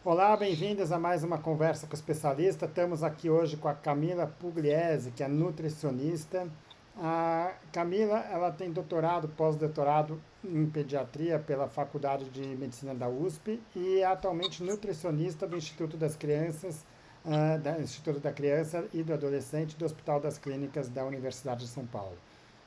Olá, bem-vindos a mais uma conversa com o especialista. Estamos aqui hoje com a Camila Pugliese, que é nutricionista. A Camila, ela tem doutorado, pós-doutorado em pediatria pela Faculdade de Medicina da USP e é atualmente nutricionista do Instituto das Crianças, Instituto da Criança e do Adolescente do Hospital das Clínicas da Universidade de São Paulo.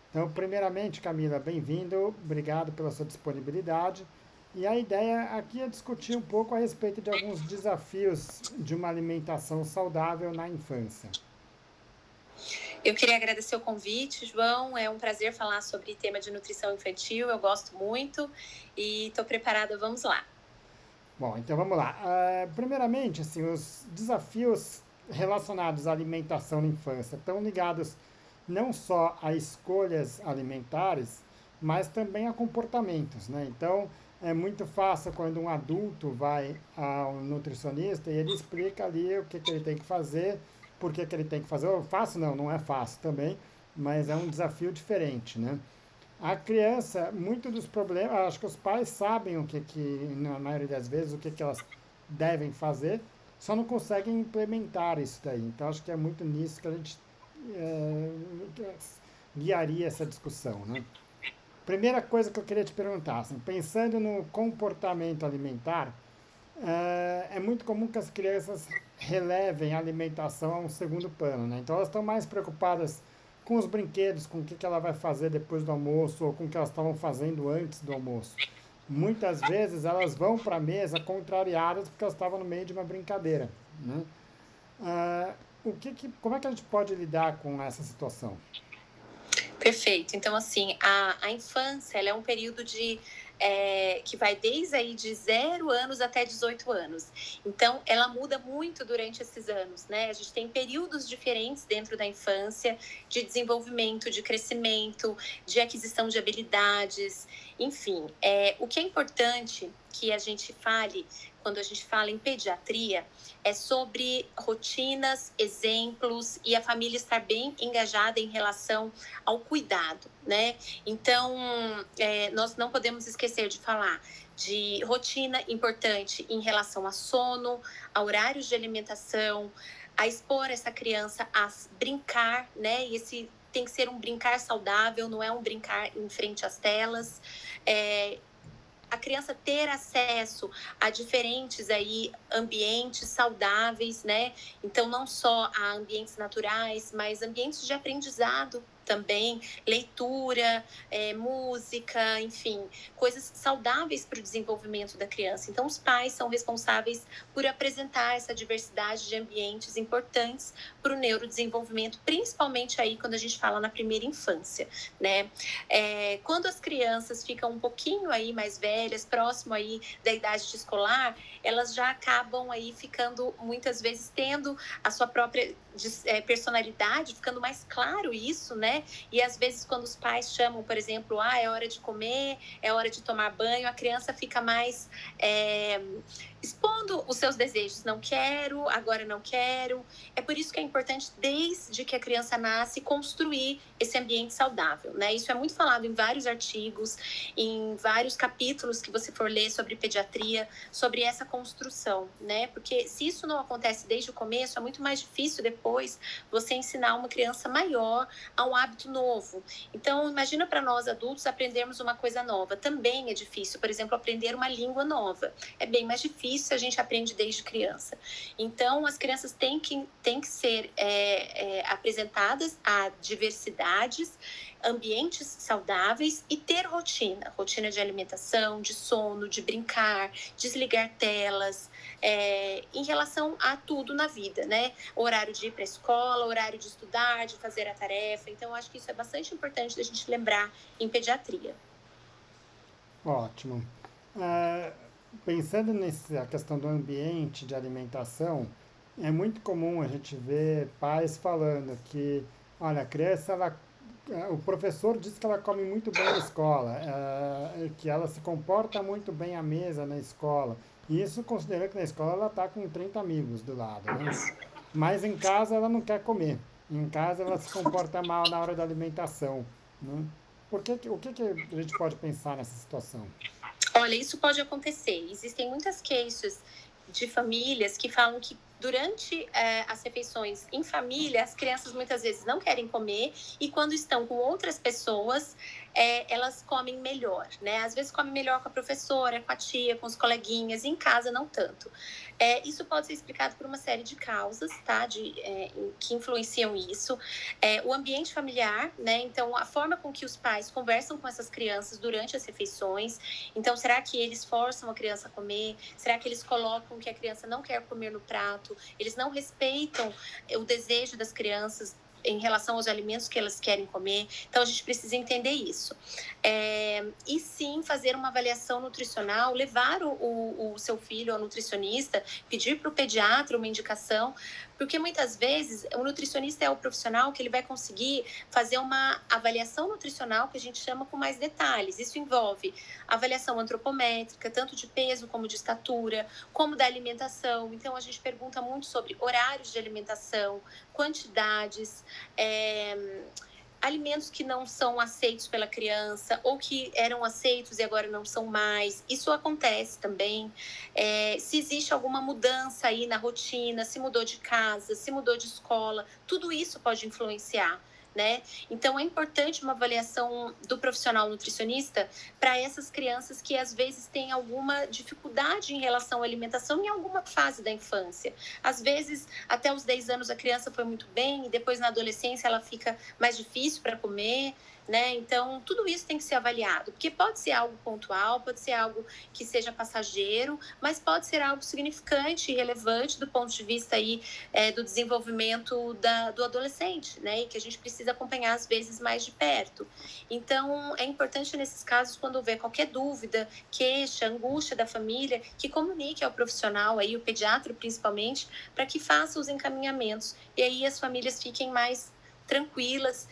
Então, primeiramente, Camila, bem-vindo, obrigado pela sua disponibilidade. E a ideia aqui é discutir um pouco a respeito de alguns desafios de uma alimentação saudável na infância. Eu queria agradecer o convite, João. É um prazer falar sobre tema de nutrição infantil. Eu gosto muito e estou preparada. Vamos lá. Bom, então vamos lá. Primeiramente, assim, os desafios relacionados à alimentação na infância estão ligados não só a escolhas alimentares, mas também a comportamentos, né? Então, é muito fácil quando um adulto vai ao nutricionista e ele explica ali o que, que ele tem que fazer, por que, que ele tem que fazer. Fácil não, não é fácil também, mas é um desafio diferente, né? A criança, muito dos problemas, acho que os pais sabem na maioria das vezes, o que, que elas devem fazer, só não conseguem implementar isso daí. Então, acho que é muito nisso que a gente é, guiaria essa discussão, né? Primeira coisa que eu queria te perguntar, assim, pensando no comportamento alimentar, é muito comum que as crianças relevem a alimentação a um segundo plano, né? Então elas estão mais preocupadas com os brinquedos, com o que, que ela vai fazer depois do almoço ou com o que elas estavam fazendo antes do almoço. Muitas vezes elas vão para a mesa contrariadas porque elas estavam no meio de uma brincadeira, né? Ah, como é que a gente pode lidar com essa situação? Perfeito. Então, assim, a infância ela é um período que vai desde aí de 0 anos até 18 anos. Então, ela muda muito durante esses anos, né? A gente tem períodos diferentes dentro da infância, de desenvolvimento, de crescimento, de aquisição de habilidades, enfim. O que é importante que a gente fale quando a gente fala em pediatria é sobre rotinas, exemplos e a família estar bem engajada em relação ao cuidado, né? Então, nós não podemos esquecer de falar de rotina importante em relação a sono, a horários de alimentação, a expor essa criança a brincar, né? E esse tem que ser um brincar saudável, não é um brincar em frente às telas. A criança ter acesso a diferentes aí ambientes saudáveis, né? Então, não só a ambientes naturais, mas ambientes de aprendizado também, leitura, música, enfim, coisas saudáveis para o desenvolvimento da criança. Então, os pais são responsáveis por apresentar essa diversidade de ambientes importantes para o neurodesenvolvimento, principalmente aí quando a gente fala na primeira infância, né? Quando as crianças ficam um pouquinho aí mais velhas, próximo aí da idade de escolar, elas já acabam aí ficando, muitas vezes, tendo a sua própria personalidade, ficando mais claro isso, né? E às vezes quando os pais chamam, por exemplo, é hora de comer, é hora de tomar banho, a criança fica mais expondo os seus desejos. Não quero, agora não quero. É por isso que é importante, desde que a criança nasce, construir esse ambiente saudável, né? Isso é muito falado em vários artigos, em vários capítulos que você for ler sobre pediatria, sobre essa construção, né? Porque se isso não acontece desde o começo, é muito mais difícil depois você ensinar uma criança maior a um hábito novo. Então, imagina para nós adultos aprendermos uma coisa nova. Também é difícil, por exemplo, aprender uma língua nova. É bem mais difícil se a gente aprende desde criança. Então, as crianças têm que ser apresentadas a diversidades, ambientes saudáveis e ter rotina de alimentação, de sono, de brincar, desligar telas, em relação a tudo na vida, né? Horário de ir para a escola, horário de estudar, de fazer a tarefa. Então, acho que isso é bastante importante da gente lembrar em pediatria. Ótimo. Ah, Pensando nessa questão do ambiente de alimentação, é muito comum a gente ver pais falando que, olha, a criança, o professor diz que ela come muito bem na escola, que ela se comporta muito bem à mesa na escola. E isso considerando que na escola ela está com 30 amigos do lado, né? Mas em casa ela não quer comer. Em casa ela se comporta mal na hora da alimentação, né? O que a gente pode pensar nessa situação? Olha, isso pode acontecer. Existem muitas cases de famílias que falam que durante as refeições em família, as crianças muitas vezes não querem comer e quando estão com outras pessoas, elas comem melhor, né? Às vezes comem melhor com a professora, com a tia, com os coleguinhas, em casa não tanto. Isso pode ser explicado por uma série de causas, tá? Que influenciam isso. O ambiente familiar, né? Então, a forma com que os pais conversam com essas crianças durante as refeições. Então, será que eles forçam a criança a comer? Será que eles colocam que a criança não quer comer no prato? Eles não respeitam o desejo das crianças em relação aos alimentos que elas querem comer. Então, a gente precisa entender isso. E sim, fazer uma avaliação nutricional, levar o seu filho ao nutricionista, pedir para o pediatra uma indicação, porque muitas vezes o nutricionista é o profissional que ele vai conseguir fazer uma avaliação nutricional que a gente chama com mais detalhes. Isso envolve avaliação antropométrica, tanto de peso como de estatura, como da alimentação. Então, a gente pergunta muito sobre horários de alimentação, quantidades, alimentos que não são aceitos pela criança ou que eram aceitos e agora não são mais. Isso acontece também. Se existe alguma mudança aí na rotina, se mudou de casa, se mudou de escola, tudo isso pode influenciar, né? Então, é importante uma avaliação do profissional nutricionista para essas crianças que às vezes têm alguma dificuldade em relação à alimentação em alguma fase da infância. Às vezes, até os 10 anos a criança foi muito bem e depois na adolescência ela fica mais difícil para comer, né? Então, tudo isso tem que ser avaliado, porque pode ser algo pontual, pode ser algo que seja passageiro, mas pode ser algo significante e relevante do ponto de vista aí, do desenvolvimento do adolescente, né? E que a gente precisa acompanhar, às vezes, mais de perto. Então, é importante nesses casos, quando houver qualquer dúvida, queixa, angústia da família, que comunique ao profissional, aí, o pediatra principalmente, para que faça os encaminhamentos. E aí as famílias fiquem mais tranquilas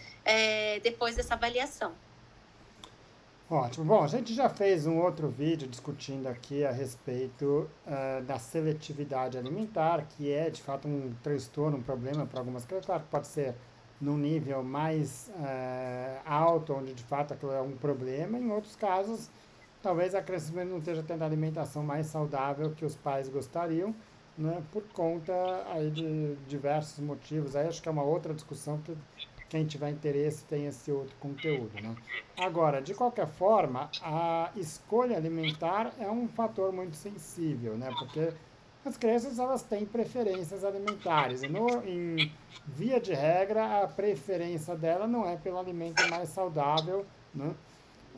depois dessa avaliação. Ótimo. Bom, a gente já fez um outro vídeo discutindo aqui a respeito da seletividade alimentar, que é de fato um transtorno, um problema para algumas crianças. Claro que pode ser num nível mais alto, onde de fato aquilo é um problema. Em outros casos, talvez a criança mesmo não esteja tendo a alimentação mais saudável que os pais gostariam, né, por conta aí de diversos motivos. Aí acho que é uma outra discussão que quem tiver interesse tem esse outro conteúdo, né? Agora, de qualquer forma, a escolha alimentar é um fator muito sensível, né? Porque as crianças elas têm preferências alimentares e em via de regra a preferência dela não é pelo alimento mais saudável, né?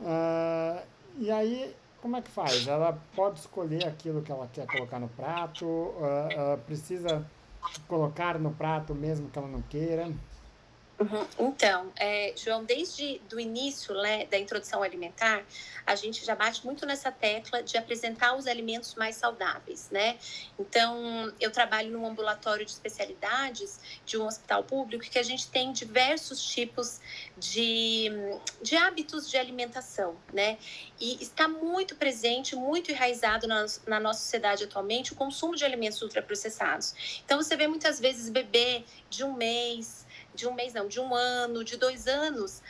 Ah, e aí como é que faz? Ela pode escolher aquilo que ela quer colocar no prato, precisa colocar no prato mesmo que ela não queira. Uhum. Então, João, desde o início, né, da introdução alimentar, a gente já bate muito nessa tecla de apresentar os alimentos mais saudáveis, né? Então, eu trabalho num ambulatório de especialidades de um hospital público que a gente tem diversos tipos de hábitos de alimentação, né? E está muito presente, muito enraizado na nossa sociedade atualmente o consumo de alimentos ultraprocessados. Então, você vê muitas vezes bebê de um mês não, de um ano, de 2 anos,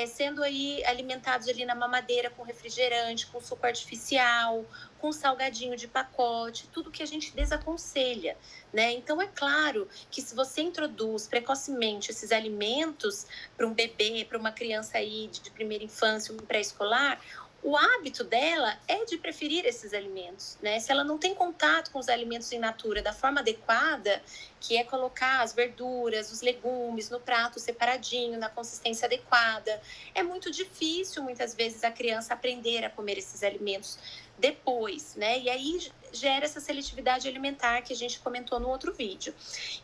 sendo aí alimentados ali na mamadeira com refrigerante, com suco artificial, com salgadinho de pacote, tudo que a gente desaconselha, né? Então, é claro que se você introduz precocemente esses alimentos para um bebê, para uma criança aí de primeira infância, um pré-escolar, o hábito dela é de preferir esses alimentos, né? Se ela não tem contato com os alimentos in natura da forma adequada, que é colocar as verduras, os legumes no prato separadinho, na consistência adequada, é muito difícil muitas vezes a criança aprender a comer esses alimentos depois, né? E aí gera essa seletividade alimentar que a gente comentou no outro vídeo.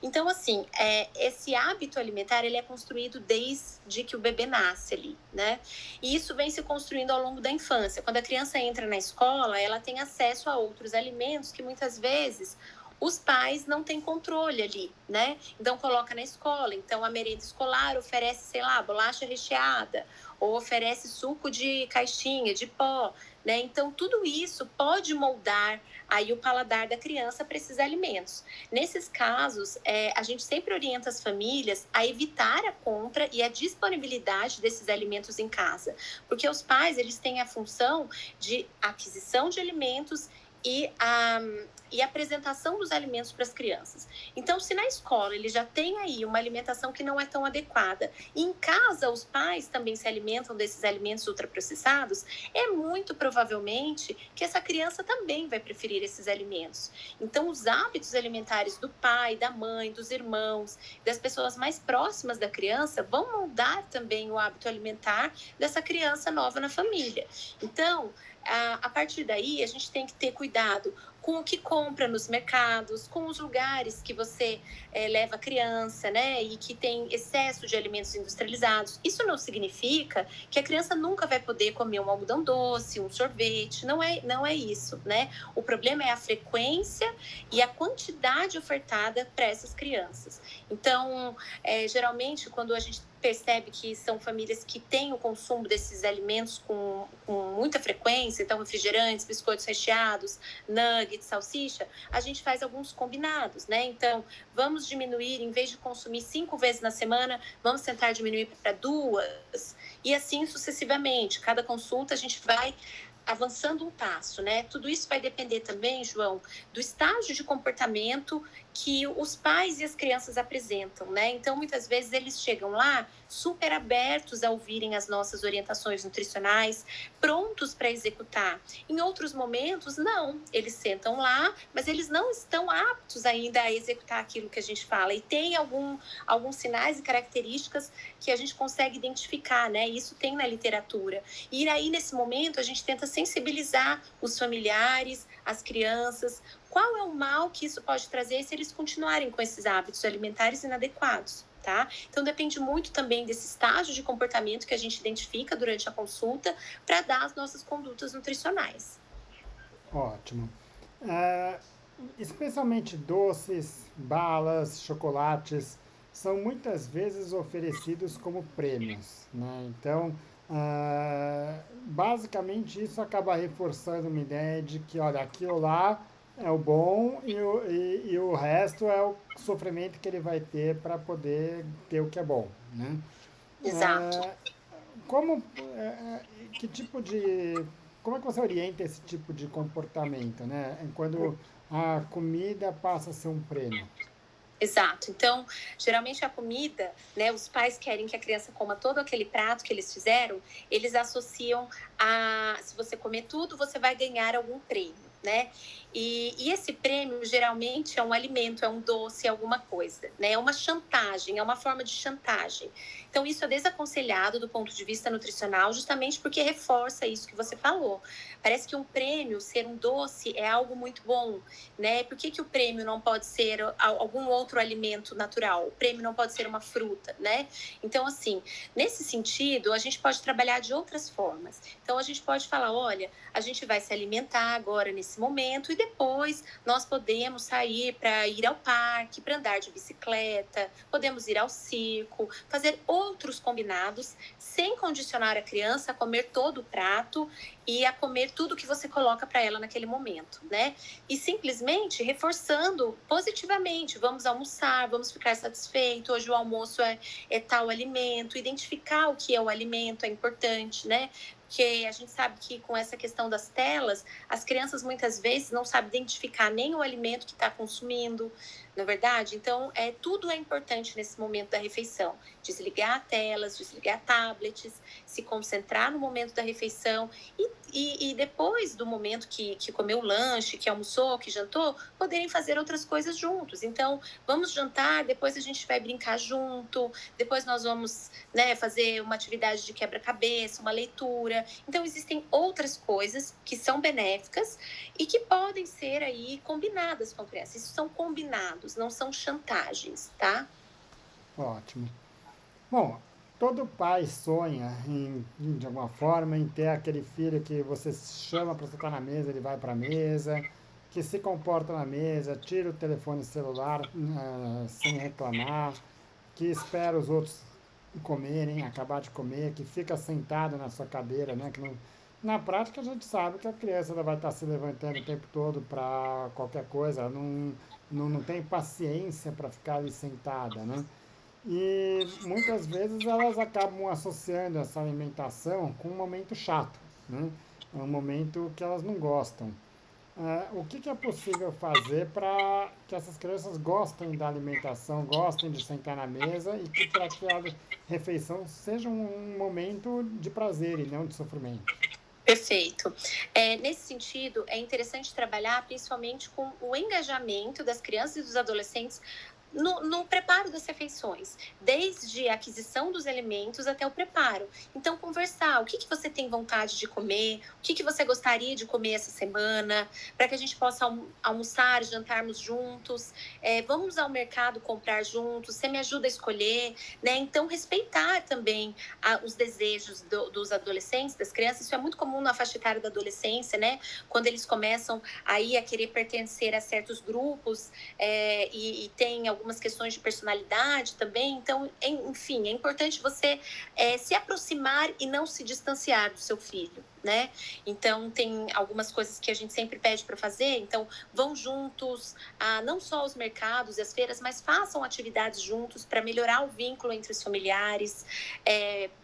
Então, assim, esse hábito alimentar, ele é construído desde que o bebê nasce ali, né? E isso vem se construindo ao longo da infância. Quando a criança entra na escola, ela tem acesso a outros alimentos que muitas vezes os pais não têm controle ali, né? Então coloca na escola, então a merenda escolar oferece, sei lá, bolacha recheada, ou oferece suco de caixinha, de pó, né? Então tudo isso pode moldar aí o paladar da criança para esses alimentos. Nesses casos, a gente sempre orienta as famílias a evitar a compra e a disponibilidade desses alimentos em casa, porque os pais eles têm a função de aquisição de alimentos e a apresentação dos alimentos para as crianças. Então, se na escola ele já tem aí uma alimentação que não é tão adequada, e em casa os pais também se alimentam desses alimentos ultraprocessados, é muito provavelmente que essa criança também vai preferir esses alimentos. Então, os hábitos alimentares do pai, da mãe, dos irmãos, das pessoas mais próximas da criança vão moldar também o hábito alimentar dessa criança nova na família. Então, a partir daí, a gente tem que ter cuidado com o que compra nos mercados, com os lugares que você leva a criança, né? E que tem excesso de alimentos industrializados. Isso não significa que a criança nunca vai poder comer um algodão doce, um sorvete. Não é isso, né? O problema é a frequência e a quantidade ofertada para essas crianças. Então, geralmente, quando a gente percebe que são famílias que têm o consumo desses alimentos com muita frequência, então refrigerantes, biscoitos recheados, nuggets, salsicha, a gente faz alguns combinados, né? Então, vamos diminuir, em vez de consumir 5 vezes na semana, vamos tentar diminuir para 2, e assim sucessivamente. Cada consulta a gente vai avançando um passo, né? Tudo isso vai depender também, João, do estágio de comportamento que os pais e as crianças apresentam, né? Então, muitas vezes eles chegam lá super abertos a ouvirem as nossas orientações nutricionais, prontos para executar. Em outros momentos, não. Eles sentam lá, mas eles não estão aptos ainda a executar aquilo que a gente fala. E tem alguns sinais e características que a gente consegue identificar, né? Isso tem na literatura. E aí, nesse momento, a gente tenta sensibilizar os familiares, as crianças. Qual é o mal que isso pode trazer se eles continuarem com esses hábitos alimentares inadequados, tá? Então, depende muito também desse estágio de comportamento que a gente identifica durante a consulta para dar as nossas condutas nutricionais. Ótimo. É, especialmente doces, balas, chocolates, são muitas vezes oferecidos como prêmios, né? Então, basicamente isso acaba reforçando uma ideia de que, olha, aquilo lá é o bom e o resto é o sofrimento que ele vai ter para poder ter o que é bom, né? Exato. Como, que tipo de, como é que você orienta esse tipo de comportamento, né? Quando a comida passa a ser um prêmio. Exato. Então, geralmente a comida, né, os pais querem que a criança coma todo aquele prato que eles fizeram, eles associam a, se você comer tudo, você vai ganhar algum prêmio, né? E esse prêmio geralmente é um alimento, é um doce, é alguma coisa, né? É uma chantagem, é uma forma de chantagem. Então, isso é desaconselhado do ponto de vista nutricional, justamente porque reforça isso que você falou. Parece que um prêmio, ser um doce, é algo muito bom, né? Por que o prêmio não pode ser algum outro alimento natural? O prêmio não pode ser uma fruta, né? Então, assim, nesse sentido, a gente pode trabalhar de outras formas. Então, a gente pode falar, olha, a gente vai se alimentar agora nesse momento e depois nós podemos sair para ir ao parque, para andar de bicicleta, podemos ir ao circo, fazer outros combinados sem condicionar a criança a comer todo o prato e a comer tudo que você coloca para ela naquele momento, né? E simplesmente reforçando positivamente, vamos almoçar, vamos ficar satisfeito, hoje o almoço é tal alimento, identificar o que é o alimento é importante, né? Porque a gente sabe que com essa questão das telas, as crianças muitas vezes não sabem identificar nem o alimento que está consumindo, na é verdade? Então, tudo é importante nesse momento da refeição. Desligar telas, desligar tablets, se concentrar no momento da refeição e depois do momento que comeu o lanche, que almoçou, que jantou, poderem fazer outras coisas juntos. Então, vamos jantar, depois a gente vai brincar junto, depois nós vamos, né, fazer uma atividade de quebra-cabeça, uma leitura. Então, existem outras coisas que são benéficas e que podem ser aí combinadas com a criança. Isso são combinados, não são chantagens, tá? Ótimo. Bom, todo pai sonha, de alguma forma, em ter aquele filho que você chama para sentar na mesa, ele vai para a mesa, que se comporta na mesa, tira o telefone celular sem reclamar, que espera os outros comerem, acabar de comer, que fica sentado na sua cadeira, né? Que não, na prática a gente sabe que a criança ela vai estar se levantando o tempo todo para qualquer coisa, ela não tem paciência para ficar ali sentada, né? E muitas vezes elas acabam associando essa alimentação com um momento chato, né? É um momento que elas não gostam. o que é possível fazer para que essas crianças gostem da alimentação, gostem de sentar na mesa e que para que a refeição seja um momento de prazer e não de sofrimento? Perfeito. Nesse sentido, é interessante trabalhar principalmente com o engajamento das crianças e dos adolescentes no preparo das refeições, desde a aquisição dos alimentos até o preparo. Então, conversar, o que, que você tem vontade de comer, o que, que você gostaria de comer essa semana, para que a gente possa almoçar, jantarmos juntos, vamos ao mercado comprar juntos, você me ajuda a escolher, né? Então, respeitar também os desejos dos adolescentes, das crianças, isso é muito comum na faixa etária da adolescência, né? Quando eles começam aí a querer pertencer a certos grupos, e tem algumas questões de personalidade também. Então, enfim, é importante você se aproximar e não se distanciar do seu filho, né? Então, tem algumas coisas que a gente sempre pede para fazer. Então, vão juntos, não só aos mercados e às feiras, mas façam atividades juntos para melhorar o vínculo entre os familiares.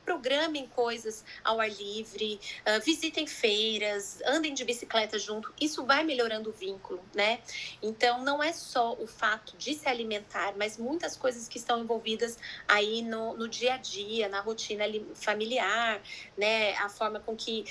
Programem coisas ao ar livre, visitem feiras, andem de bicicleta junto. Isso vai melhorando o vínculo, né? Então, não é só o fato de se alimentar, mas muitas coisas que estão envolvidas aí no dia a dia, na rotina familiar, né? A forma com que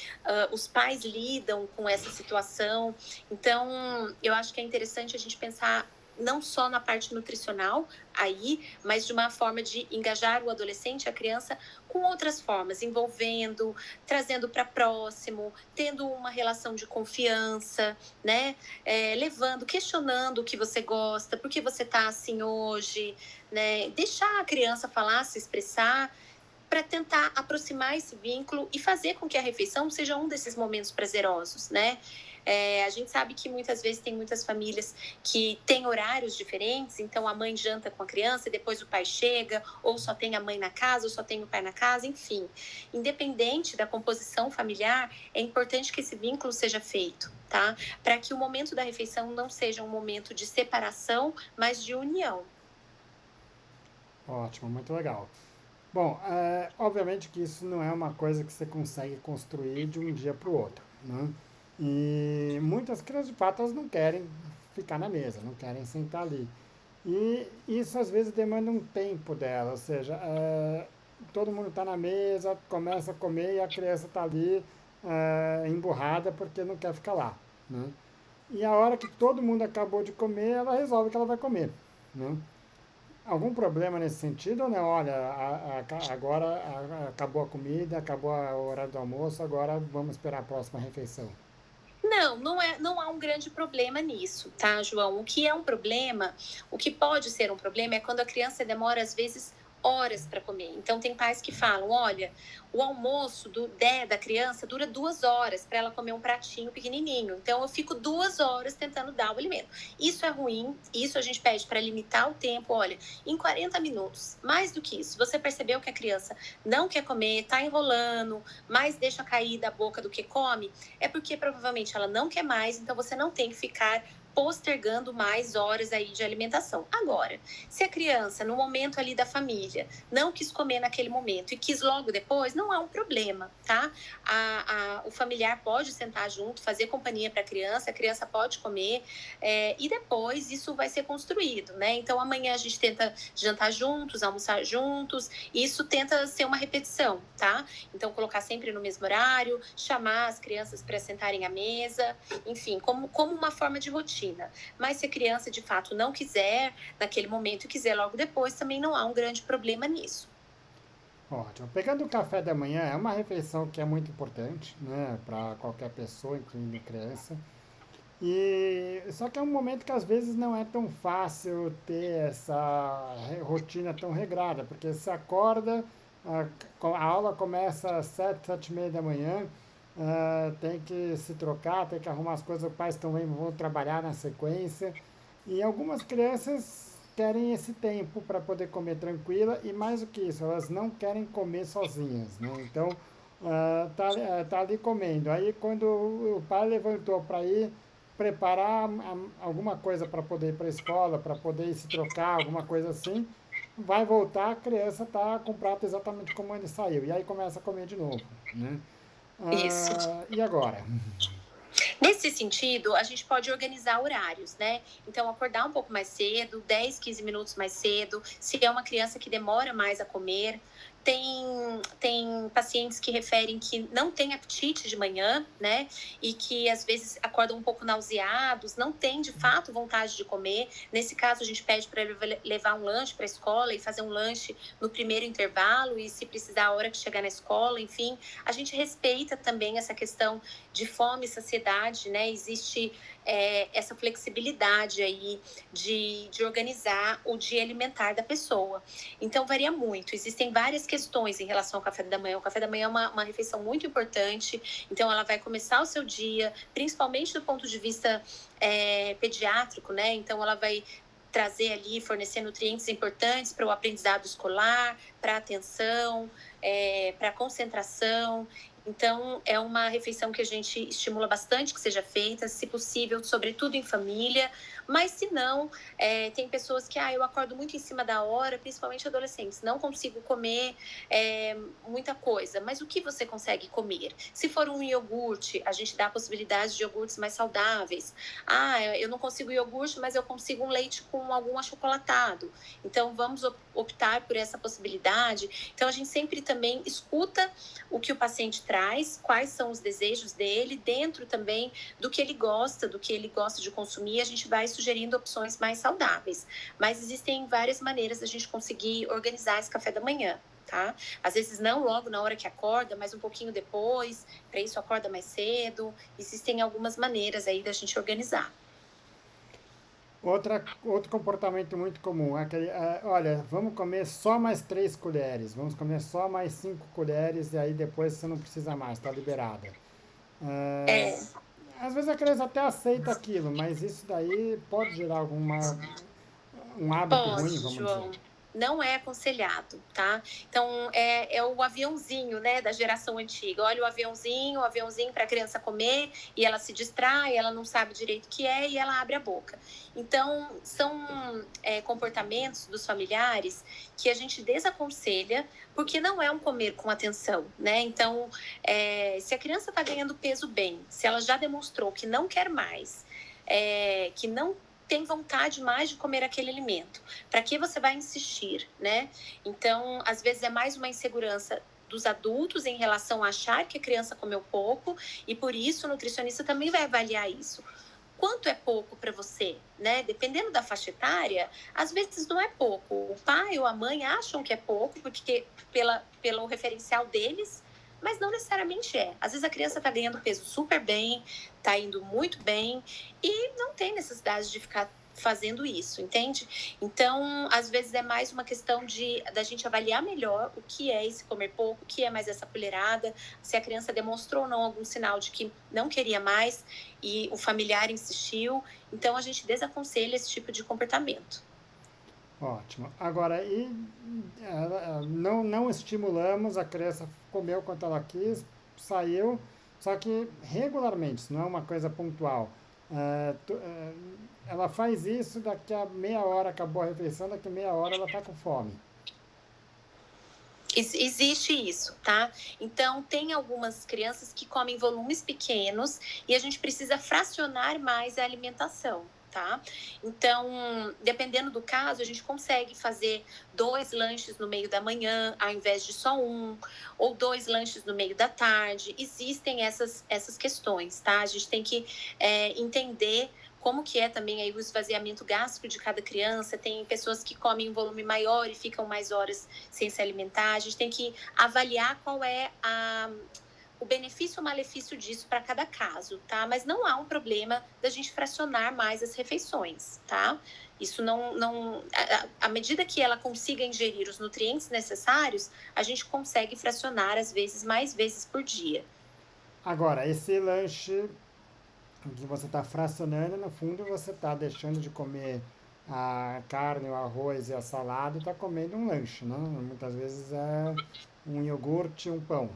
os pais lidam com essa situação. Então, eu acho que é interessante a gente pensar não só na parte nutricional aí, mas de uma forma de engajar o adolescente, a criança, com outras formas, envolvendo, trazendo para próximo, tendo uma relação de confiança, né? Levando, questionando o que você gosta, por que você está assim hoje, né? Deixar a criança falar, se expressar, para tentar aproximar esse vínculo e fazer com que a refeição seja um desses momentos prazerosos, né? A gente sabe que muitas vezes tem muitas famílias que têm horários diferentes, então a mãe janta com a criança e depois o pai chega, ou só tem a mãe na casa, ou só tem o pai na casa, enfim. Independente da composição familiar, é importante que esse vínculo seja feito, tá? Para que o momento da refeição não seja um momento de separação, mas de união. Ótimo, muito legal. Bom, obviamente que isso não é uma coisa que você consegue construir de um dia para o outro, né? E muitas crianças, de fato, elas não querem ficar na mesa, não querem sentar ali. E isso às vezes demanda um tempo dela, ou seja, todo mundo está na mesa, começa a comer e a criança está ali emburrada porque não quer ficar lá, né? E a hora que todo mundo acabou de comer, ela resolve que ela vai comer, né? Algum problema nesse sentido ou não? Olha, agora acabou a comida, acabou o horário do almoço, agora vamos esperar a próxima refeição. Não, não há um grande problema nisso, tá, João? O que é um problema, o que pode ser um problema é quando a criança demora, às vezes, horas para comer. Então, tem pais que falam: olha, o almoço da criança dura 2 horas para ela comer um pratinho pequenininho. Então, eu fico 2 horas tentando dar o alimento. Isso é ruim, isso a gente pede para limitar o tempo. Olha, em 40 minutos, mais do que isso, você percebeu que a criança não quer comer, está enrolando, mais deixa cair da boca do que come, é porque provavelmente ela não quer mais, então você não tem que ficar postergando mais horas aí de alimentação. Agora, se a criança, no momento ali da família, não quis comer naquele momento e quis logo depois, não há um problema, tá? O familiar pode sentar junto, fazer companhia para a criança pode comer, e depois isso vai ser construído, né? Então amanhã a gente tenta jantar juntos, almoçar juntos, e isso tenta ser uma repetição, tá? Então colocar sempre no mesmo horário, chamar as crianças para sentarem à mesa, enfim, como uma forma de rotina. Mas se a criança de fato não quiser naquele momento e quiser logo depois, também não há um grande problema nisso. Ótimo. Pegando o café da manhã, é uma refeição que é muito importante, né, para qualquer pessoa, incluindo criança. E só que é um momento que às vezes não é tão fácil ter essa rotina tão regrada, porque você acorda, a, a aula começa às 7, 7:30 da manhã, tem que se trocar, tem que arrumar as coisas, os pais também vão trabalhar na sequência. E algumas crianças querem esse tempo para poder comer tranquila e mais do que isso, elas não querem comer sozinhas, né? Então, tá ali comendo. Aí quando o pai levantou para ir preparar alguma coisa para poder ir para a escola, para poder se trocar, alguma coisa assim, vai voltar, a criança está com o prato exatamente como ele saiu. E aí começa a comer de novo, né? Isso. E agora? Nesse sentido, a gente pode organizar horários, né? Então, acordar um pouco mais cedo, 10, 15 minutos mais cedo. Se é uma criança que demora mais a comer, tem pacientes que referem que não tem apetite de manhã, né? E que às vezes acordam um pouco nauseados, não tem de fato vontade de comer. Nesse caso, a gente pede para ele levar um lanche para a escola e fazer um lanche no primeiro intervalo, e se precisar, a hora que chegar na escola, enfim. A gente respeita também essa questão de fome e saciedade, né? Existe essa flexibilidade aí de organizar o dia alimentar da pessoa. Então, varia muito. Existem várias questões em relação ao café da manhã. O café da manhã é uma refeição muito importante. Então, ela vai começar o seu dia, principalmente do ponto de vista pediátrico, né? Então, ela vai trazer ali, fornecer nutrientes importantes para o aprendizado escolar, para a atenção, para a concentração. Então, é uma refeição que a gente estimula bastante que seja feita, se possível, sobretudo em família. Mas, se não, tem pessoas que, eu acordo muito em cima da hora, principalmente adolescentes, não consigo comer muita coisa. Mas o que você consegue comer? Se for um iogurte, a gente dá a possibilidade de iogurtes mais saudáveis. Eu não consigo iogurte, mas eu consigo um leite com algum achocolatado. Então, vamos optar por essa possibilidade. Então, a gente sempre também escuta o que o paciente traz, quais são os desejos dele, dentro também do que ele gosta de consumir, a gente vai sugerindo opções mais saudáveis. Mas existem várias maneiras da gente conseguir organizar esse café da manhã, tá? Às vezes não logo na hora que acorda, mas um pouquinho depois, para isso acorda mais cedo. Existem algumas maneiras aí da gente organizar. Outro comportamento muito comum é aquele, olha, vamos comer só mais 3 colheres, vamos comer só mais 5 colheres e aí depois você não precisa mais, está liberada. É, É, às vezes a criança até aceita aquilo, mas isso daí pode gerar um hábito ruim, Pode, vamos dizer. João. Não é aconselhado, tá? Então, é o aviãozinho, né, da geração antiga. Olha o aviãozinho para a criança comer, e ela se distrai, ela não sabe direito o que é, e ela abre a boca. Então, são comportamentos dos familiares que a gente desaconselha, porque não é um comer com atenção, né? Então, se a criança está ganhando peso bem, se ela já demonstrou que não quer mais, que não tem vontade mais de comer aquele alimento. Para que você vai insistir, né? Então, às vezes é mais uma insegurança dos adultos em relação a achar que a criança comeu pouco, e por isso o nutricionista também vai avaliar isso. Quanto é pouco para você, né? Dependendo da faixa etária, às vezes não é pouco. O pai ou a mãe acham que é pouco, porque pelo referencial deles, mas não necessariamente é. Às vezes a criança está ganhando peso super bem, está indo muito bem, e não tem necessidade de ficar fazendo isso, entende? Então, às vezes é mais uma questão da gente avaliar melhor o que é esse comer pouco, o que é mais essa colherada, se a criança demonstrou ou não algum sinal de que não queria mais e o familiar insistiu. Então, a gente desaconselha esse tipo de comportamento. Ótimo. Agora, não estimulamos, a criança comeu quanto ela quis, saiu, só que regularmente, isso não é uma coisa pontual. Ela faz isso, daqui a meia hora acabou a refeição, daqui a meia hora ela está com fome. Existe isso, tá? Então, tem algumas crianças que comem volumes pequenos e a gente precisa fracionar mais a alimentação, tá? Então, dependendo do caso, a gente consegue fazer 2 lanches no meio da manhã, ao invés de só um, ou 2 lanches no meio da tarde. Existem essas questões, tá? A gente tem que entender como que é também aí o esvaziamento gástrico de cada criança. Tem pessoas que comem um volume maior e ficam mais horas sem se alimentar. A gente tem que avaliar qual é o benefício ou malefício disso para cada caso, tá? Mas não há um problema da gente fracionar mais as refeições, tá? Isso não à medida que ela consiga ingerir os nutrientes necessários, a gente consegue fracionar às vezes mais vezes por dia. Agora, esse lanche que você está fracionando, no fundo você está deixando de comer a carne, o arroz e a salada e está comendo um lanche, né? Muitas vezes é um iogurte e um pão.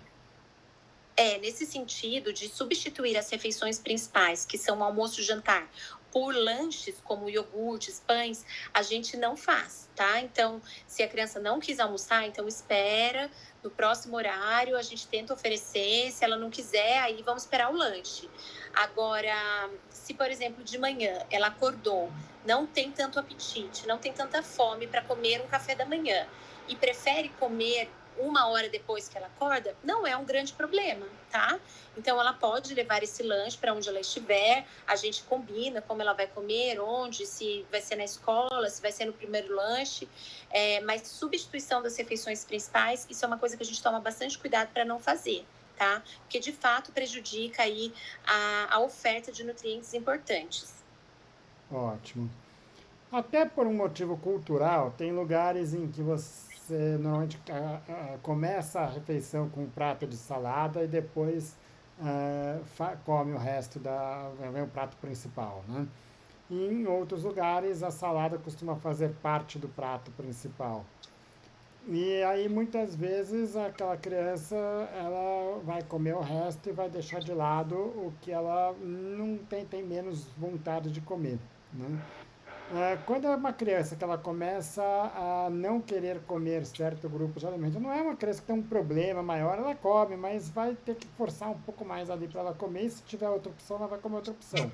Nesse sentido de substituir as refeições principais, que são o almoço e o jantar, por lanches como iogurtes, pães, a gente não faz, tá? Então, se a criança não quis almoçar, então espera, no próximo horário a gente tenta oferecer, se ela não quiser, aí vamos esperar o lanche. Agora, se por exemplo de manhã ela acordou, não tem tanto apetite, não tem tanta fome para comer um café da manhã e prefere comer 1 hora depois que ela acorda, não é um grande problema, tá? Então ela pode levar esse lanche para onde ela estiver, a gente combina como ela vai comer, onde, se vai ser na escola, se vai ser no primeiro lanche, mas substituição das refeições principais, isso é uma coisa que a gente toma bastante cuidado para não fazer, tá? Porque de fato prejudica aí a oferta de nutrientes importantes. Ótimo. Até por um motivo cultural, tem lugares em que você normalmente começa a refeição com um prato de salada e depois come o resto vem o prato principal, né? E em outros lugares a salada costuma fazer parte do prato principal. E aí muitas vezes aquela criança ela vai comer o resto e vai deixar de lado o que ela não tem menos vontade de comer, né? Quando é uma criança que ela começa a não querer comer certo grupo de alimentos, não é uma criança que tem um problema maior, ela come, mas vai ter que forçar um pouco mais ali para ela comer, e se tiver outra opção, ela vai comer outra opção.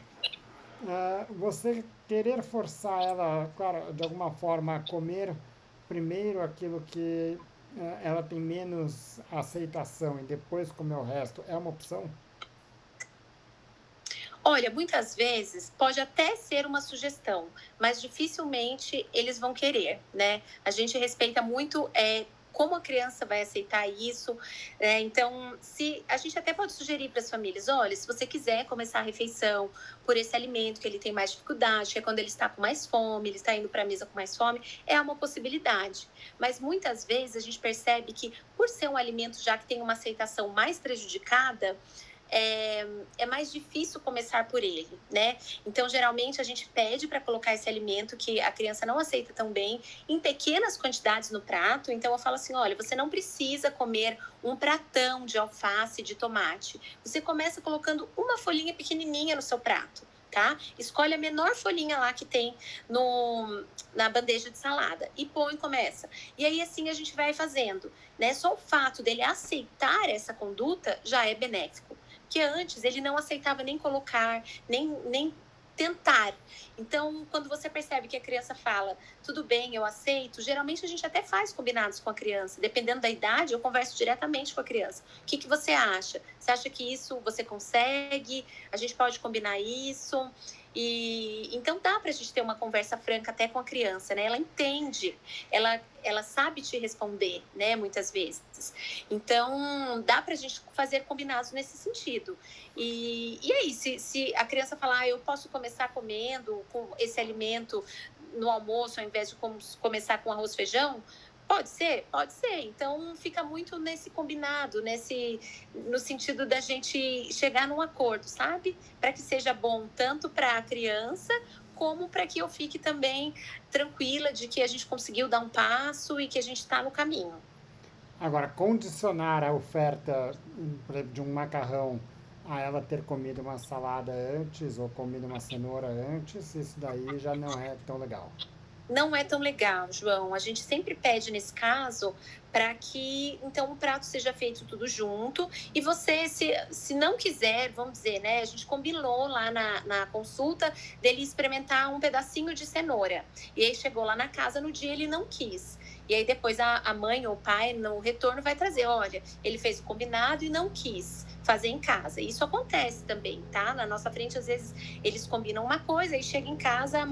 Você querer forçar ela, claro, de alguma forma, a comer primeiro aquilo que ela tem menos aceitação e depois comer o resto, é uma opção? Olha, muitas vezes pode até ser uma sugestão, mas dificilmente eles vão querer, né? A gente respeita muito como a criança vai aceitar isso, né? Então, se a gente até pode sugerir para as famílias, olha, se você quiser começar a refeição por esse alimento que ele tem mais dificuldade, que é quando ele está com mais fome, ele está indo para a mesa com mais fome, é uma possibilidade. Mas muitas vezes a gente percebe que por ser um alimento já que tem uma aceitação mais prejudicada, é mais difícil começar por ele, né? Então, geralmente, a gente pede para colocar esse alimento que a criança não aceita tão bem em pequenas quantidades no prato. Então, eu falo assim: olha, você não precisa comer um pratão de alface, de tomate. Você começa colocando uma folhinha pequenininha no seu prato. Tá? Escolhe a menor folhinha lá que tem na bandeja de salada e põe e começa. E aí assim a gente vai fazendo, né? Só o fato dele aceitar essa conduta já é benéfico, que antes ele não aceitava nem colocar, nem tentar. Então, quando você percebe que a criança fala, tudo bem, eu aceito, geralmente a gente até faz combinados com a criança. Dependendo da idade, eu converso diretamente com a criança. O que você acha? Você acha que isso você consegue? A gente pode combinar isso? E então dá para a gente ter uma conversa franca até com a criança, né? Ela entende, ela sabe te responder, né? Muitas vezes. Então dá para a gente fazer combinados nesse sentido. E aí, se a criança falar, eu posso começar comendo com esse alimento no almoço, ao invés de começar com arroz e feijão, pode ser? Pode ser. Então, fica muito nesse combinado, no sentido da gente chegar num acordo, sabe? Para que seja bom tanto para a criança, como para que eu fique também tranquila de que a gente conseguiu dar um passo e que a gente está no caminho. Agora, condicionar a oferta, por exemplo, de um macarrão a ela ter comido uma salada antes ou comido uma cenoura antes, isso daí já não é tão legal. Não é tão legal, João. A gente sempre pede nesse caso para que então o prato seja feito tudo junto e você, se não quiser, vamos dizer, né? A gente combinou lá na consulta dele experimentar um pedacinho de cenoura. E aí chegou lá na casa no dia ele não quis. E aí depois a mãe ou o pai no retorno vai trazer, olha, ele fez o combinado e não quis fazer em casa. Isso acontece também, tá? Na nossa frente, às vezes, eles combinam uma coisa e chega em casa,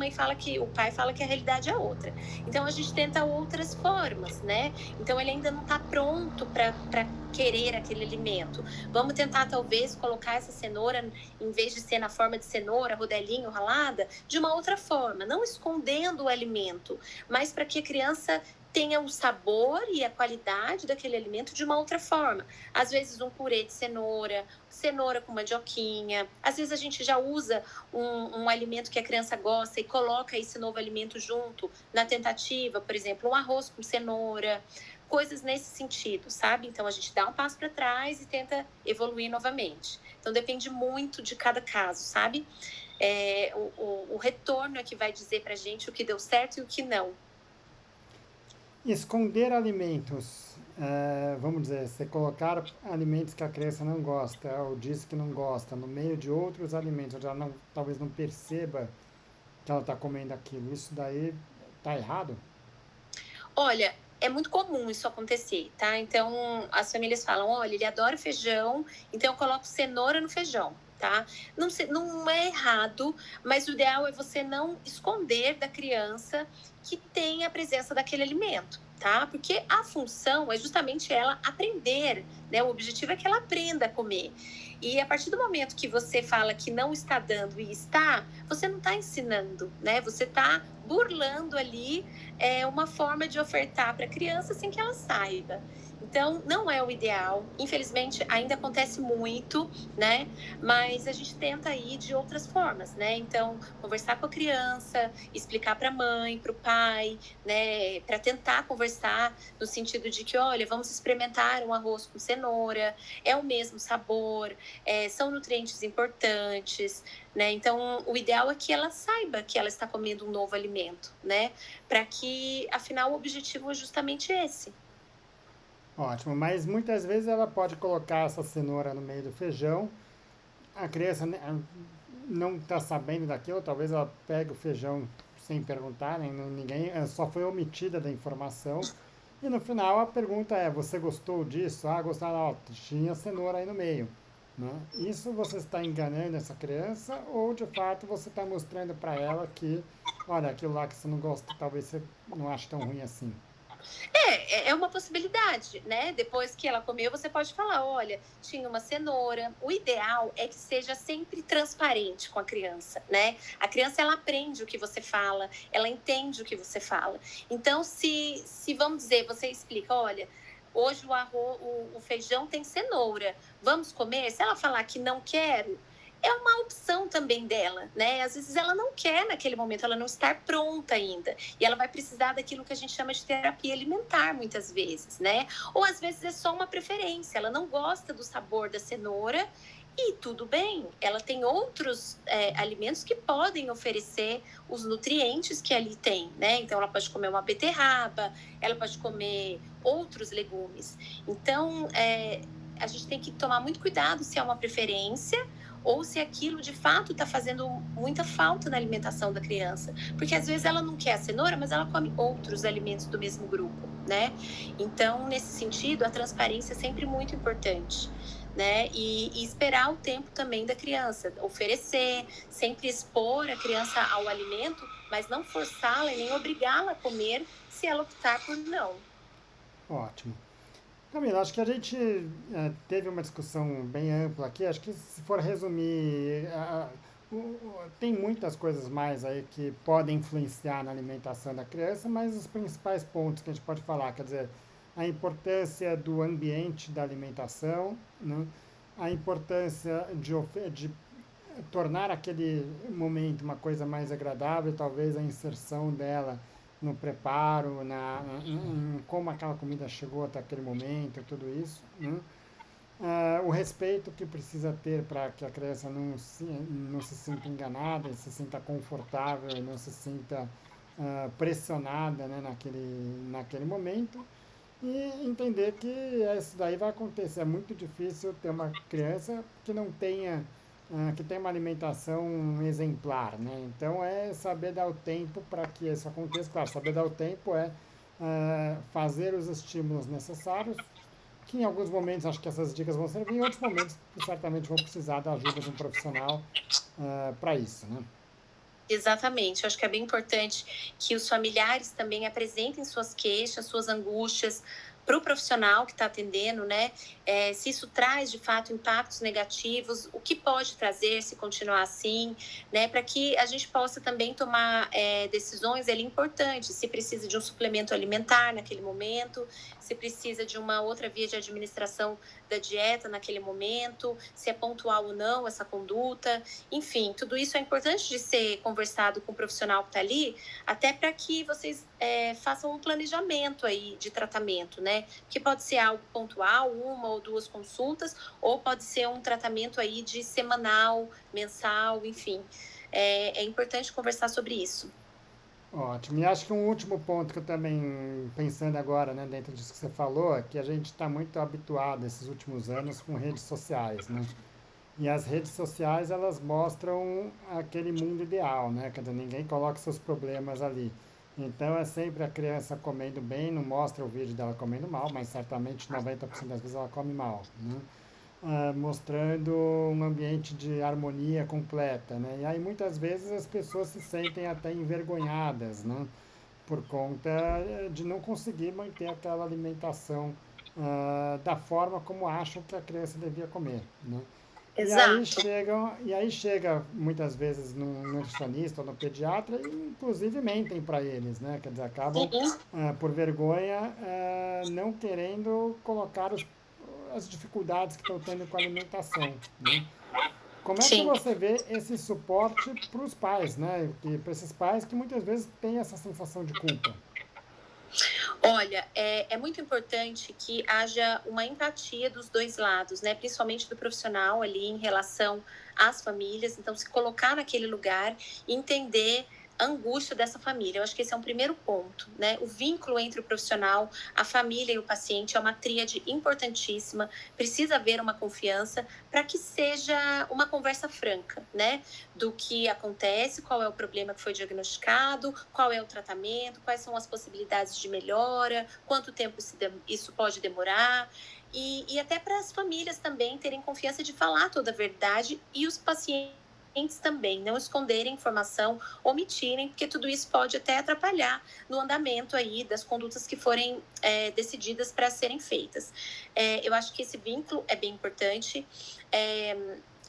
o pai fala que a realidade é outra. Então a gente tenta outras formas, né? Então ele ainda não está pronto para querer aquele alimento. Vamos tentar, talvez, colocar essa cenoura, em vez de ser na forma de cenoura, rodelinho, ralada, de uma outra forma, não escondendo o alimento, mas para que a criança tenha o sabor e a qualidade daquele alimento de uma outra forma. Às vezes um purê de cenoura, cenoura com mandioquinha. Às vezes a gente já usa um alimento que a criança gosta e coloca esse novo alimento junto na tentativa, por exemplo, um arroz com cenoura, coisas nesse sentido, sabe? Então a gente dá um passo para trás e tenta evoluir novamente. Então depende muito de cada caso, sabe? O retorno é que vai dizer para a gente o que deu certo e o que não. Esconder alimentos. Vamos dizer, você colocar alimentos que a criança não gosta, ou diz que não gosta, no meio de outros alimentos, onde ela não, talvez não perceba que ela está comendo aquilo. Isso daí está errado? Olha, é muito comum isso acontecer, tá? Então, as famílias falam: olha, ele adora feijão, então eu coloco cenoura no feijão, tá? Não é errado, mas o ideal é você não esconder da criança que tem a presença daquele alimento, tá? Porque a função é justamente ela aprender, né? O objetivo é que ela aprenda a comer. E a partir do momento que você fala que não está dando e está, você não está ensinando, né? Você está burlando ali uma forma de ofertar para a criança sem que ela saiba. Então, não é o ideal. Infelizmente, ainda acontece muito, né? Mas a gente tenta ir de outras formas, né? Então, conversar com a criança, explicar para a mãe, para o pai, né? Para tentar conversar no sentido de que, olha, vamos experimentar um arroz com cenoura, é o mesmo sabor, são nutrientes importantes, né? Então, o ideal é que ela saiba que ela está comendo um novo alimento, né? Para que, afinal, o objetivo é justamente esse. Ótimo, mas muitas vezes ela pode colocar essa cenoura no meio do feijão, a criança não está sabendo daquilo, talvez ela pegue o feijão sem perguntar, né? Ninguém só foi omitida da informação. E no final a pergunta é: você gostou disso? Ah, gostava, ó, tinha cenoura aí no meio. Né? Isso você está enganando essa criança ou de fato você está mostrando para ela que, olha, aquilo lá que você não gosta, talvez você não ache tão ruim assim. É uma possibilidade, né? Depois que ela comeu, você pode falar: olha, tinha uma cenoura. O ideal é que seja sempre transparente com a criança, né? A criança, ela aprende o que você fala, ela entende o que você fala. Então, se vamos dizer, você explica: olha, hoje o feijão tem cenoura, vamos comer? Se ela falar que não quero, é uma opção também dela, né? Às vezes ela não quer naquele momento, ela não está pronta ainda. E ela vai precisar daquilo que a gente chama de terapia alimentar, muitas vezes, né? Ou às vezes é só uma preferência, ela não gosta do sabor da cenoura e tudo bem, ela tem outros alimentos que podem oferecer os nutrientes que ali tem, né? Então ela pode comer uma beterraba, ela pode comer outros legumes. Então, a gente tem que tomar muito cuidado se é uma preferência ou se aquilo de fato está fazendo muita falta na alimentação da criança. Porque às vezes ela não quer a cenoura, mas ela come outros alimentos do mesmo grupo, né? Então, nesse sentido, a transparência é sempre muito importante. Né? E esperar o tempo também da criança, oferecer, sempre expor a criança ao alimento, mas não forçá-la e nem obrigá-la a comer se ela optar por não. Ótimo. Camila, acho que a gente teve uma discussão bem ampla aqui. Acho que se for resumir, tem muitas coisas mais aí que podem influenciar na alimentação da criança, mas os principais pontos que a gente pode falar, quer dizer, a importância do ambiente da alimentação, né? A importância de tornar aquele momento uma coisa mais agradável, talvez a inserção dela no preparo, em como aquela comida chegou até aquele momento, tudo isso. Né? O respeito que precisa ter para que a criança não se sinta enganada, se sinta confortável, não se sinta pressionada, né, naquele momento. E entender que isso daí vai acontecer. É muito difícil ter uma criança que não tenha, que tenha uma alimentação exemplar, né? Então é saber dar o tempo para que isso aconteça. Claro, saber dar o tempo é fazer os estímulos necessários, que em alguns momentos acho que essas dicas vão servir, em outros momentos certamente vão precisar da ajuda de um profissional para isso, né? Exatamente, eu acho que é bem importante que os familiares também apresentem suas queixas, suas angústias para o profissional que está atendendo, né? Se isso traz de fato impactos negativos, o que pode trazer se continuar assim, né? Para que a gente possa também tomar decisões ali importantes. Se precisa de um suplemento alimentar naquele momento, se precisa de uma outra via de administração da dieta naquele momento, se é pontual ou não essa conduta. Enfim, tudo isso é importante de ser conversado com o profissional que está ali, até para que vocês façam um planejamento aí de tratamento, né? Que pode ser algo pontual, uma ou duas consultas, ou pode ser um tratamento aí de semanal, mensal, enfim. é importante conversar sobre isso. Ótimo. E acho que um último ponto que eu também, pensando agora, né, dentro disso que você falou, é que a gente está muito habituado esses últimos anos com redes sociais, né? E as redes sociais, elas mostram aquele mundo ideal, né? Quer dizer, ninguém coloca seus problemas ali. Então é sempre a criança comendo bem, não mostra o vídeo dela comendo mal, mas certamente 90% das vezes ela come mal, né? Mostrando um ambiente de harmonia completa, né? E aí muitas vezes as pessoas se sentem até envergonhadas, né? Por conta de não conseguir manter aquela alimentação da forma como acham que a criança devia comer, né? Exato. E aí chega muitas vezes no nutricionista ou no pediatra e inclusive mentem para eles, né? Quer dizer, acabam Sim, por vergonha não querendo colocar as dificuldades que estão tendo com a alimentação, né? Como é que sim. você vê esse suporte para os pais, né? Para esses pais que muitas vezes têm essa sensação de culpa? Olha, é muito importante que haja uma empatia dos dois lados, né? Principalmente do profissional ali em relação às famílias. Então, se colocar naquele lugar e entender a angústia dessa família. Eu acho que esse é um primeiro ponto, né? O vínculo entre o profissional, a família e o paciente é uma tríade importantíssima. Precisa haver uma confiança para que seja uma conversa franca, né? Do que acontece, qual é o problema que foi diagnosticado, qual é o tratamento, quais são as possibilidades de melhora, quanto tempo isso pode demorar. E até para as famílias também terem confiança de falar toda a verdade e os pacientes também não esconderem informação, omitirem, porque tudo isso pode até atrapalhar no andamento aí das condutas que forem decididas para serem feitas. Eu acho que esse vínculo é bem importante. É,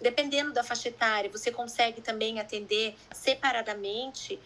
Dependendo da faixa etária, você consegue também atender separadamente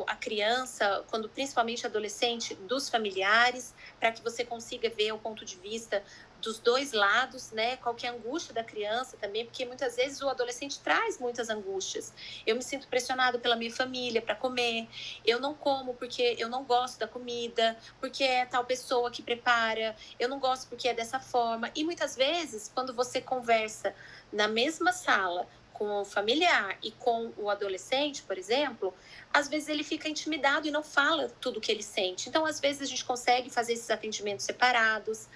a criança, quando principalmente adolescente, dos familiares, para que você consiga ver o ponto de vista dos dois lados, né? Qual que é a angústia da criança também, porque muitas vezes o adolescente traz muitas angústias. Eu me sinto pressionado pela minha família para comer, eu não como porque eu não gosto da comida, porque é tal pessoa que prepara, eu não gosto porque é dessa forma. E muitas vezes, quando você conversa na mesma sala com o familiar e com o adolescente, por exemplo, às vezes ele fica intimidado e não fala tudo o que ele sente. Então, às vezes, a gente consegue fazer esses atendimentos separados.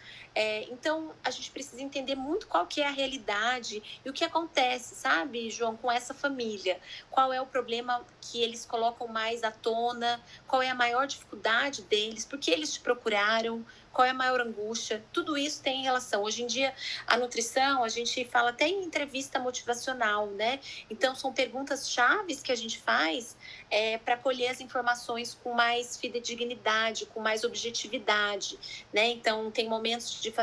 Então, a gente precisa entender muito qual que é a realidade e o que acontece, sabe, João, com essa família. Qual é o problema que eles colocam mais à tona, qual é a maior dificuldade deles, por que eles te procuraram, qual é a maior angústia. Tudo isso tem relação. Hoje em dia, a nutrição, a gente fala até em entrevista motivacional, né? Então, são perguntas chaves que a gente faz para colher as informações com mais fidedignidade, com mais objetividade, né? Então, tem momentos de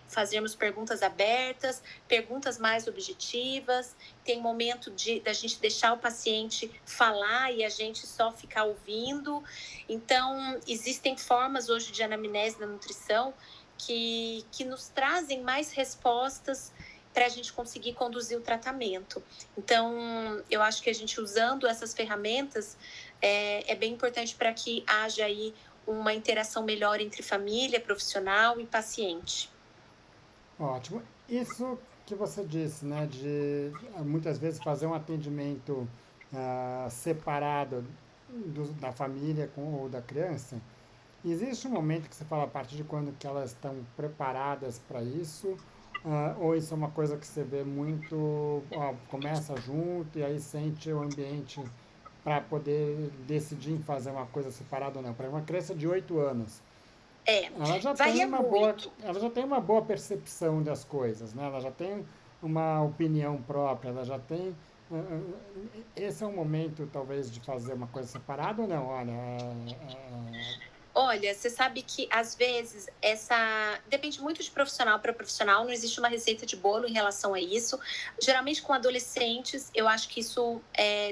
fazermos perguntas abertas, perguntas mais objetivas, tem momento da gente deixar o paciente falar e a gente só ficar ouvindo. Então, existem formas hoje de anamnese da nutrição que nos trazem mais respostas para a gente conseguir conduzir o tratamento. Então, eu acho que a gente usando essas ferramentas é bem importante para que haja aí uma interação melhor entre família, profissional e paciente. Ótimo. Isso que você disse, né, de muitas vezes fazer um atendimento separado da família ou da criança, existe um momento que você fala a partir de quando que elas estão preparadas para isso, ou isso é uma coisa que você vê muito, ó, começa junto e aí sente o ambiente para poder decidir em fazer uma coisa separada ou não. Para uma criança de 8 anos, É, varia muito. ela já tem uma boa percepção das coisas, né? Ela já tem uma opinião própria, ela já tem. Esse é um momento, talvez, de fazer uma coisa separada ou não? Olha, Olha, você sabe que às vezes depende muito de profissional para profissional, não existe uma receita de bolo em relação a isso. Geralmente com adolescentes, eu acho que isso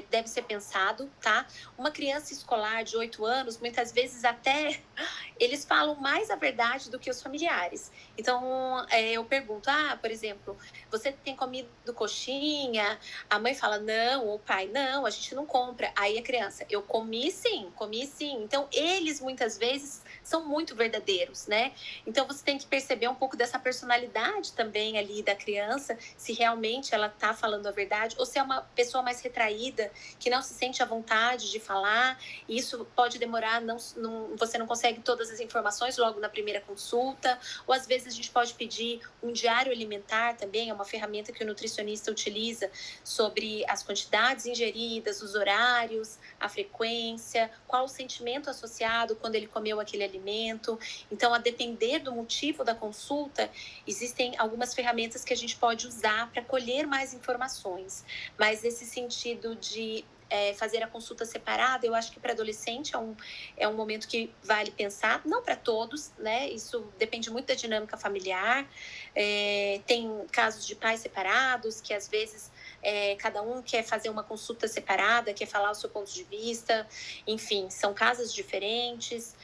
deve ser pensado, tá? Uma criança escolar de 8 anos, muitas vezes até eles falam mais a verdade do que os familiares. Então, eu pergunto, por exemplo, você tem comido coxinha? A mãe fala, não, ou o pai, não, a gente não compra. Aí a criança, eu comi sim, comi sim. Então, eles muitas vezes eles são muito verdadeiros, né? Então você tem que perceber um pouco dessa personalidade também ali da criança, se realmente ela tá falando a verdade, ou se é uma pessoa mais retraída, que não se sente à vontade de falar, e isso pode demorar, você não consegue todas as informações logo na primeira consulta, ou às vezes a gente pode pedir um diário alimentar também, é uma ferramenta que o nutricionista utiliza sobre as quantidades ingeridas, os horários, a frequência, qual o sentimento associado quando ele comeu aquele alimento. Então, a depender do motivo da consulta, existem algumas ferramentas que a gente pode usar para colher mais informações. Mas esse sentido de fazer a consulta separada, eu acho que para adolescente é um momento que vale pensar, não para todos, né? Isso depende muito da dinâmica familiar. Tem casos de pais separados, que às vezes cada um quer fazer uma consulta separada, quer falar o seu ponto de vista, enfim, são casas diferentes.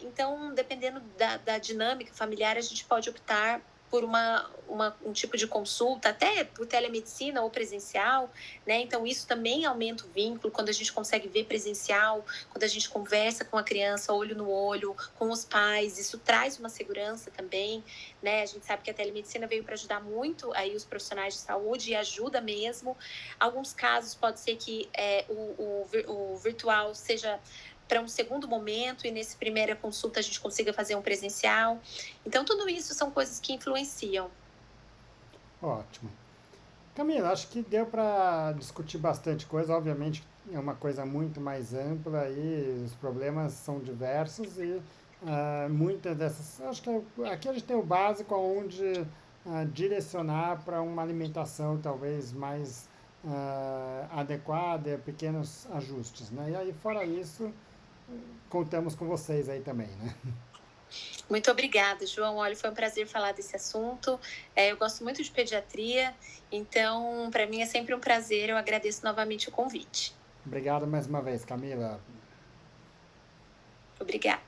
Então, dependendo da dinâmica familiar, a gente pode optar por um tipo de consulta, até por telemedicina ou presencial, né? Então, isso também aumenta o vínculo, quando a gente consegue ver presencial, quando a gente conversa com a criança, olho no olho, com os pais, isso traz uma segurança também, né? A gente sabe que a telemedicina veio para ajudar muito aí os profissionais de saúde, e ajuda mesmo. Alguns casos pode ser que o virtual seja para um segundo momento, e nessa primeira consulta a gente consiga fazer um presencial. Então, tudo isso são coisas que influenciam. Ótimo. Camila, acho que deu para discutir bastante coisa. Obviamente é uma coisa muito mais ampla e os problemas são diversos e muitas dessas. Acho que aqui a gente tem o básico onde direcionar para uma alimentação talvez mais adequada, pequenos ajustes, né? E aí, fora isso, contamos com vocês aí também, né? Muito obrigada, João. Olha, foi um prazer falar desse assunto. Eu gosto muito de pediatria, então, para mim é sempre um prazer. Eu agradeço novamente o convite. Obrigado mais uma vez, Camila. Obrigada.